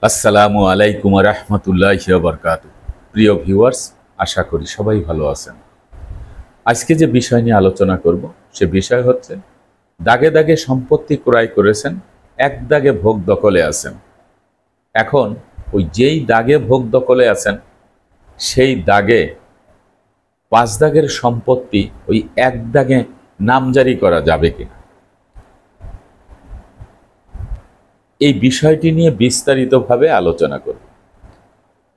আসসালামু আলাইকুম রহমতুল্লাহি ওয়া বারাকাতুহু। প্রিয় ভিউয়ার্স, আশা করি সবাই ভালো আছেন। আজকে যে বিষয় নিয়ে আলোচনা করব সে বিষয় হচ্ছে দাগে দাগে সম্পত্তি ক্রয় করেছেন, এক দাগে ভোগ দখলে আছেন। এখন ওই যেই দাগে ভোগ দখলে আছেন সেই দাগে 5 দাগের সম্পত্তি ওই এক দাগে নামজারি করা যাবে কিনা, এই বিষয়টি নিয়ে বিস্তারিতভাবে আলোচনা করব।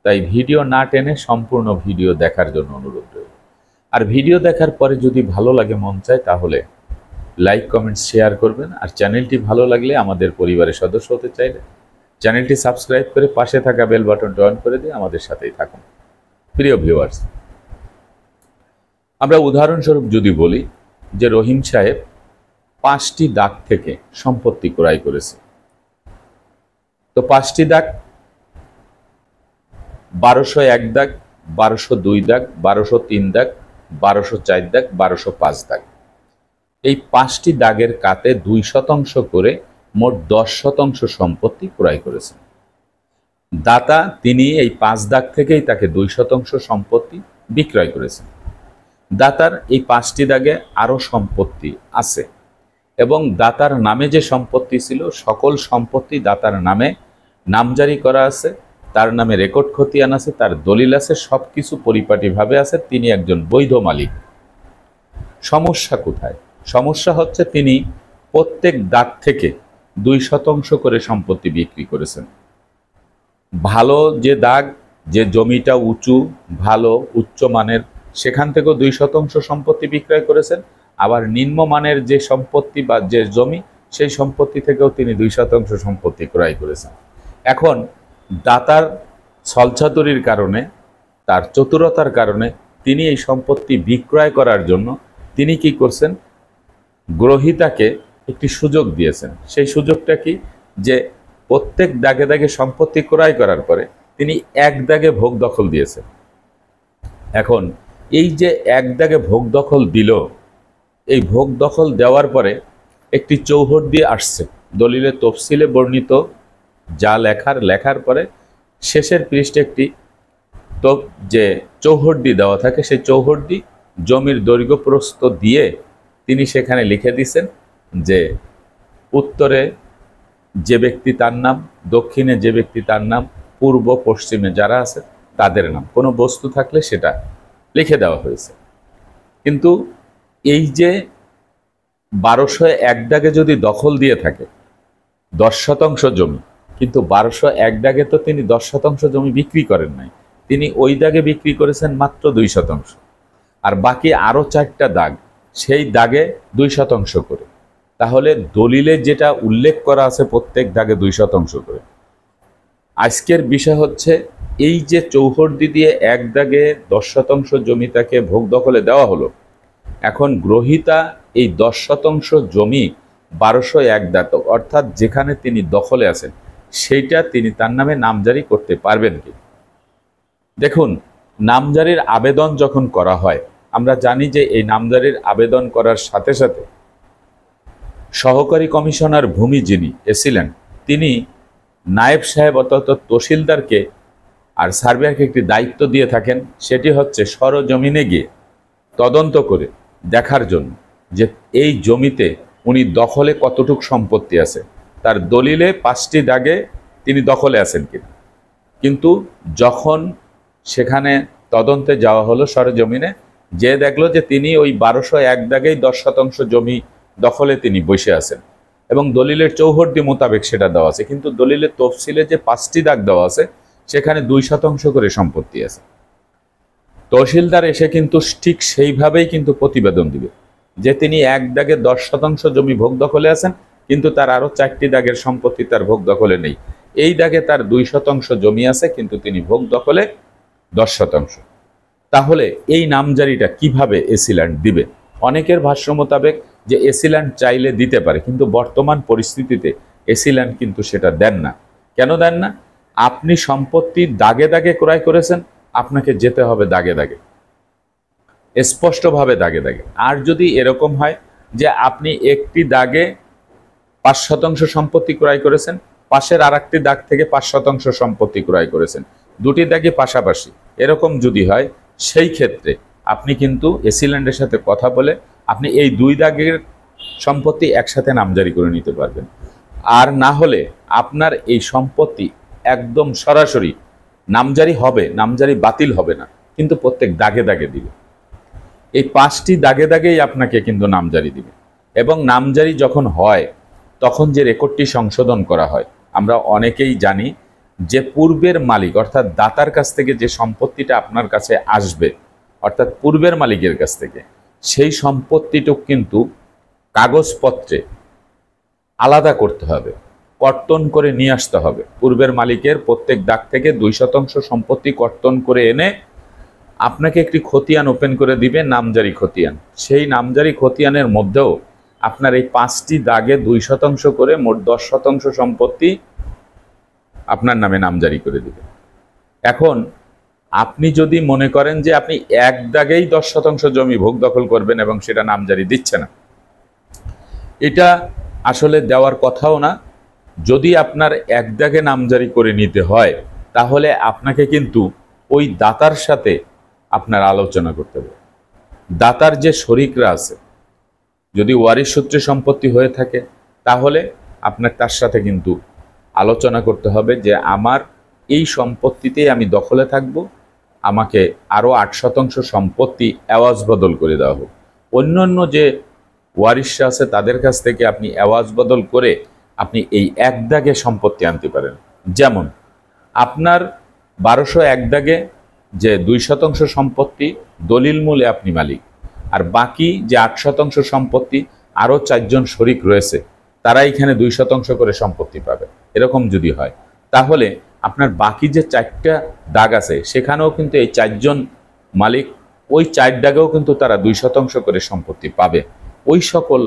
তাই ভিডিও না টেনে সম্পূর্ণ ভিডিও দেখার জন্য অনুরোধ রইল। আর ভিডিও দেখার পরে যদি ভালো লাগে, মন চায়, তাহলে লাইক, কমেন্ট, শেয়ার করবেন। আর চ্যানেলটি ভালো লাগলে, আমাদের পরিবারের সদস্য হতে চাইলে চ্যানেলটি সাবস্ক্রাইব করে পাশে থাকা বেল বাটনটি অন করে দিয়ে আমাদের সাথেই থাকুন। প্রিয় ভিউয়ার্স, আমরা উদাহরণস্বরূপ যদি বলি যে রহিম সাহেব 5টি দাগ থেকে সম্পত্তি ক্রয় করেছে, তো 5টি দাগ 1201 দাগ, 1202 দাগ, 1203 দাগ, 1204 দাগ, 1205 দাগ, এই 5টি দাগের কাতে 2% করে মোট 10% সম্পত্তি ক্রয় করেছেন। দাতা তিনি এই 5 দাগ থেকেই তাকে 2% সম্পত্তি বিক্রয় করেছেন। দাতার এই 5টি দাগে আরও সম্পত্তি আছে এবং দাতার নামে যে সম্পত্তি ছিল সকল সম্পত্তি দাতার নামে নামজারি করা আছে, তার নামে রেকর্ড খতিয়ান আছে, তার দলিল আছে, সব কিছু পরিপাটিভাবে আছে। তিনি একজন বৈধ মালিক। সমস্যা কোথায়? সমস্যা হচ্ছে তিনি প্রত্যেক দাগ থেকে 2% করে সম্পত্তি বিক্রি করেছেন। ভালো যে দাগ, যে জমিটা উঁচু, ভালো উচ্চমানের, সেখান থেকেও 2% সম্পত্তি বিক্রয় করেছেন। আবার নিম্নমানের যে সম্পত্তি বা যে জমি, সেই সম্পত্তি থেকেও তিনি 2% সম্পত্তি ক্রয় করেছেন। এখন দাতার ছলচাতুরির কারণে, তার চতুরতার কারণে তিনি এই সম্পত্তি বিক্রয় করার জন্য তিনি কি করছেন, গ্রহীতাকে একটি সুযোগ দিয়েছেন। সেই সুযোগটা কি, যে প্রত্যেক দাগে দাগে সম্পত্তি ক্রয় করার পরে তিনি এক দাগে ভোগ দখল দিয়েছেন। এখন এই যে এক দাগে ভোগ দখল দিল, এই ভোগ দখল দেওয়ার পরে একটি চৌহদ দিয়ে আসছে, দলিলে তফসিলে বর্ণিত যা লেখার পরে শেষের পৃষ্ঠে একটি যে চৌহদ্দি দেওয়া থাকে, সেই চৌহদ্দি জমির দৈর্ঘ্য প্রস্থ দিয়ে তিনি সেখানে লিখে দিয়েছেন যে উত্তরে যে ব্যক্তি তার নাম, দক্ষিণে যে ব্যক্তি তার নাম, পূর্ব পশ্চিমে যারা আছে তাদের নাম, কোনো বস্তু থাকলে সেটা লিখে দেওয়া হয়েছে। কিন্তু এই যে 1201 দাগে যদি দখল দিয়ে থাকে 10% জমি, কিন্তু 1201 দাগে তো তিনি 10% জমি বিক্রি করেন নাই, তিনি ওই দাগে বিক্রি করেছেন মাত্র 2%। আর বাকি আরও 4টা দাগ, সেই দাগে 2% করে। তাহলে দলিলে যেটা উল্লেখ করা আছে প্রত্যেক দাগে 2% করে। আজকের বিষয় হচ্ছে এই যে চৌহদ্দি দিয়ে এক দাগে 10% জমি তাকে ভোগ দখলে দেওয়া হলো, এখন গ্রহীতা এই 10% জমি 1201 দাগ, অর্থাৎ যেখানে তিনি দখলে আছেন সেইটা তিনি তার নামে নামজারি করতে পারবেন কি? দেখুন, নামজারির আবেদন যখন করা হয়, আমরা জানি যে এই নামজারির আবেদন করার সাথে সাথে সহকারী কমিশনার ভূমি যিনি এসিলেন, তিনি নায়েব সাহেব অর্থাৎ তহসিলদারকে আর সার্ভেয়ারকে একটি দায়িত্ব দিয়ে থাকেন। সেটি হচ্ছে সরজমিনে গিয়ে তদন্ত করে দেখার জন্য যে এই জমিতে উনি দখলে কতটুক সম্পত্তি আছে, তার দলিলে 5টি দাগে তিনি দখলে আছেন কিনা। কিন্তু যখন সেখানে তদন্তে যাওয়া হলো সরজমিনে, যে দেখলো যে তিনি ওই 1201 দাগেই 10% জমি দখলে তিনি বসে আছেন এবং দলিলের চৌহদ্দি মোতাবেক সেটা দেওয়া আছে, কিন্তু দলিলের তফসিলে যে 5টি দাগ দেওয়া আছে সেখানে 2% করে সম্পত্তি আছে। তহসিলদার এসে কিন্তু ঠিক সেইভাবেই কিন্তু প্রতিবেদন দিবে যে তিনি এক দাগে 10% জমি ভোগ দখলে আছেন, কিন্তু তার আরও 4টি দাগের সম্পত্তি তার ভোগ দখলে নেই। এই দাগে তার 2% জমি আছে, কিন্তু তিনি ভোগ দখলে 10%। তাহলে এই নামজারিটা কিভাবে এসিল্যান্ড দিবে? অনেকের ভাষ্য মোতাবেক যে এসিল্যান্ড চাইলে দিতে পারে, কিন্তু বর্তমান পরিস্থিতিতে এসিল্যান্ড কিন্তু সেটা দেন না। কেন দেন না? আপনি সম্পত্তি দাগে দাগে ক্রয় করেছেন, আপনাকে যেতে হবে দাগে দাগে, স্পষ্টভাবে দাগে দাগে। আর যদি এরকম হয় যে আপনি একটি দাগে 5% সম্পত্তি ক্রয় করেছেন, পাশের আরেকটি দাগ থেকে 5% সম্পত্তি ক্রয় করেছেন, দুটি দাগই পাশাপাশি, এরকম যদি হয় সেই ক্ষেত্রে আপনি কিন্তু এসিল্যান্ডের সাথে কথা বলে আপনি এই দুই দাগের সম্পত্তি একসাথে নামজারি করে নিতে পারবেন। আর না হলে আপনার এই সম্পত্তি একদম সরাসরি নামজারি হবে, নামজারি বাতিল হবে না, কিন্তু প্রত্যেক দাগে দাগে দিবে। এই 5টি দাগে দাগেই আপনাকে কিন্তু নামজারি দিবে। এবং নামজারি যখন হয় তখন যে রেকর্ডটি সংশোধন করা হয়, আমরা অনেকেই জানি যে পূর্বের মালিক অর্থাৎ দাতার কাছ থেকে যে সম্পত্তিটা আপনার কাছে আসবে, অর্থাৎ পূর্বের মালিকের কাছ থেকে, সেই সম্পত্তিটুক কিন্তু কাগজপত্রে আলাদা করতে হবে, কর্তন করে নিয়ে আসতে হবে। পূর্বের মালিকের প্রত্যেক দাগ থেকে 2% সম্পত্তি কর্তন করে এনে আপনাকে একটি খতিয়ান ওপেন করে দিবে, নামজারি খতিয়ান। সেই নামজারি খতিয়ানের মধ্যেও আপনার এই 5টি দাগে 2% করে মোট 10% সম্পত্তি আপনার নামে নামজারি করে দিবে। এখন আপনি যদি মনে করেন যে আপনি এক দাগেই 10% জমি ভোগ দখল করবেন এবং সেটা নামজারি দিচ্ছে না, এটা আসলে দেওয়ার কথাও না। যদি আপনার এক দাগে নামজারি করে নিতে হয় তাহলে আপনাকে কিন্তু ওই দাতার সাথে আপনার আলোচনা করতে হবে। দাতার যে শরিকরা আছে, যদি ওয়ারিশ সূত্রে সম্পত্তি হয়ে থাকে তাহলে আপনার তার সাথে কিন্তু আলোচনা করতে হবে যে আমার এই সম্পত্তিতেই আমি দখলে থাকব, আমাকে আরও 8% সম্পত্তি এওয়াজ বদল করে দেওয়া হোক। অন্যান্য যে ওয়ারিশরা আছে তাদের কাছ থেকে আপনি এওয়াজ বদল করে আপনি এই এক দাগে সম্পত্তি আনতে পারেন। যেমন আপনার 1201 দাগে যে 2% সম্পত্তি দলিল মূলে আপনি মালিক, আর বাকি যে 8% সম্পত্তি আরও 4 জন শরিক রয়েছে, তারা এখানে 2% করে সম্পত্তি পাবে। এরকম যদি হয় তাহলে আপনার বাকি যে 4টা দাগ আছে সেখানেও কিন্তু এই 4 জন মালিক ওই 4 দাগেও কিন্তু তারা 2% করে সম্পত্তি পাবে। ওই সকল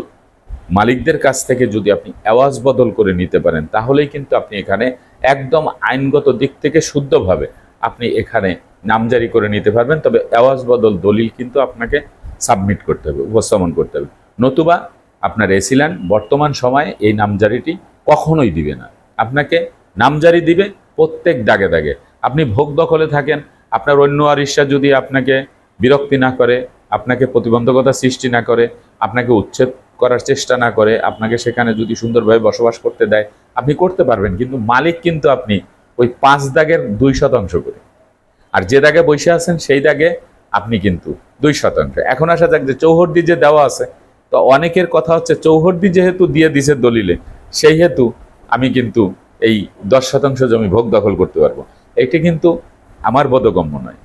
মালিকদের কাছ থেকে যদি আপনি এওয়াজ বদল করে নিতে পারেন তাহলেই কিন্তু আপনি এখানে একদম আইনগত দিক থেকে শুদ্ধভাবে আপনি এখানে নামজারি করে নিতে পারবেন। তবে এওয়াজ বদল দলিল কিন্তু আপনাকে সাবমিট করতে হবে, উপস্থাপন করতে হবে, নতুবা আপনার এসিল্যান্ড বর্তমান সময়ে এই নামজারিটি কখনোই দিবে না। আপনাকে নামজারি দিবে প্রত্যেক দাগে দাগে। আপনি ভোগ দখলে থাকেন, আপনার অন্য ওয়ারিশরা যদি আপনাকে বিরক্তি না করে, আপনাকে প্রতিবন্ধকতা সৃষ্টি না করে, আপনাকে উচ্ছেদ করার চেষ্টা না করে, আপনাকে সেখানে যদি সুন্দরভাবে বসবাস করতে দেয় আপনি করতে পারবেন, কিন্তু মালিক কিন্তু আপনি ওই 5 দাগের 2% করে, আর যে দাগে বসে আছেন সেই দাগে আপনি কিন্তু 2%। এখন আসা যাক যে চৌহদ্দি যে দেওয়া আছে, তো অনেকের কথা হচ্ছে চৌহদ্দি যেহেতু দিয়ে দিছে দলিলে, সেই হেতু আমি কিন্তু এই 10% জমি ভোগ দখল করতে পারবো। এটি কিন্তু আমার বোধগম্য নয়।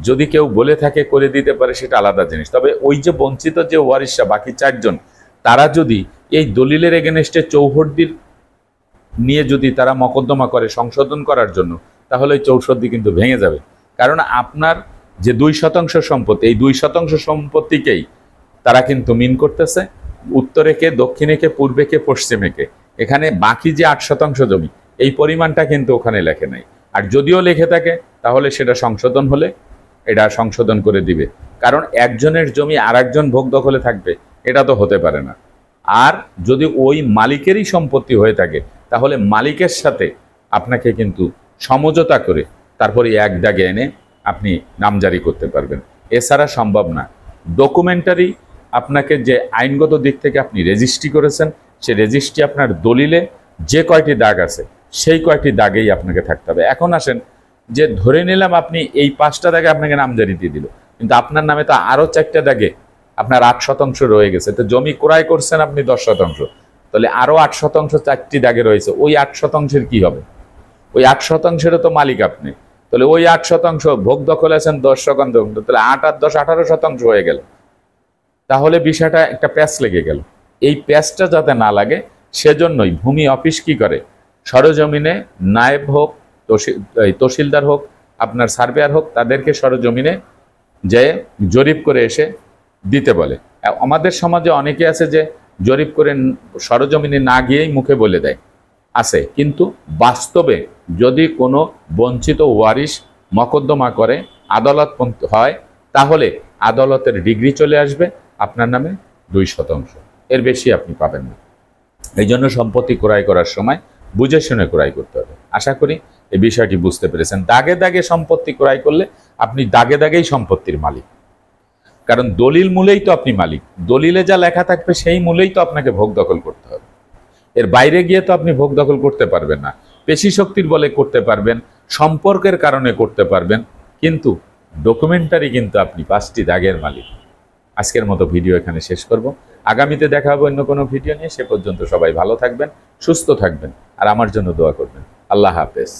যদি কেউ বলে থাকে করে দিতে পারে সেটা আলাদা জিনিস, তবে ওই যে বঞ্চিত যে ওয়ারিশরা বাকি 4 জন, তারা যদি এই দলিলের এগেনস্টে চৌহদ্দির নিয়ে যদি তারা মকদ্দমা করে সংশোধন করার জন্য, তাহলে ওই চৌহদ্দি কিন্তু ভেঙে যাবে। কারণ আপনার যে 2% সম্পত্তি, এই 2% সম্পত্তিকেই তারা কিন্তু মিন করতেছে, উত্তরে কে, দক্ষিণে কে, পূর্বে কে, পশ্চিমে কে। এখানে বাকি যে 8% জমি, এই পরিমাণটা কিন্তু ওখানে লেখে নাই। আর যদিও লেখে থাকে তাহলে সেটা সংশোধন হলে এটা সংশোধন করে দিবে। কারণ একজনের জমি আর একজন ভোগ দখলে থাকবে, এটা তো হতে পারে না। আর যদি ওই মালিকেরই সম্পত্তি হয়ে থাকে তাহলে মালিকের সাথে আপনাকে কিন্তু সমঝোতা করে তারপরে এক দাগে এনে আপনি নামজারি করতে পারবেন, এছাড়া সম্ভব না। ডকুমেন্টারি আপনাকে যে আইনগত দিক থেকে আপনি রেজিস্ট্রি করেছেন, সে রেজিস্ট্রি আপনার দলিলে যে কয়টি দাগ আছে সেই কয়টি দাগেই আপনাকে থাকতে হবে। এখন আসেন যে ধরে নিলাম আপনি এই 5টা দাগে আপনাকে নামজারি দিয়ে দিল, কিন্তু আপনার নামে তো আরও 4টা দাগে আপনার 8% রয়ে গেছে। তো জমি ক্রয় করছেন আপনি 10%, তাহলে আরও 8% 4টি দাগে রয়েছে, ওই 8%-এর কি হবে? ওই 8%-এরও তো মালিক আপনি। তাহলে ওই 8% ভোগ দখল আছেন 10%, তাহলে 8 আর 10 18% হয়ে গেল। তাহলে বিষয়টা একটা প্যাচ লেগে গেল। এই প্যাচটা যাতে না লাগে সেজন্যই ভূমি অফিস কি করে, সরজমিনে নায়েব হোক, তহসিলদার হোক, আপনার সার্ভেয়ার হোক, তাদেরকে সরজমিনে যে জরিপ করে এসে দিতে বলে। আমাদের সমাজে অনেকে আছে যে জরিপ করে সরজমিনে না গিয়েই মুখে বলে দেয়, আছে। কিন্তু বাস্তবে যদি কোনো বঞ্চিত ওয়ারিশ মকদ্দমা করে আদালত হয়, তাহলে আদালতের ডিগ্রি চলে আসবে আপনার নামে 2%, এর বেশি আপনি পাবেন না। এই জন্য সম্পত্তি ক্রয় করার সময় বুঝে শুনে ক্রয় করতে হবে। আশা করি এই বিষয়টি বুঝতে পেরেছেন। দাগে দাগে সম্পত্তি ক্রয় করলে আপনি দাগে দাগেই সম্পত্তির মালিক, কারণ দলিল মূলেই তো আপনি মালিক। দলিলে যা লেখা থাকবে সেই মূলেই তো আপনাকে ভোগ দখল করতে হবে। এর বাইরে গিয়ে তো আপনি ভোগ দখল করতে পারবেন না। পেশি শক্তির বলে করতে পারবেন, সম্পর্কের কারণে করতে পারবেন, কিন্তু ডকুমেন্টারি কিন্তু আপনি 5টি দাগের মালিক। আজকের মতো ভিডিও এখানে শেষ করব। আগামীতে দেখা হবে অন্য কোনো ভিডিও নিয়ে। সে পর্যন্ত সবাই ভালো থাকবেন, সুস্থ থাকবেন, আর আমার জন্য দোয়া করবেন। আল্লাহ হাফেজ।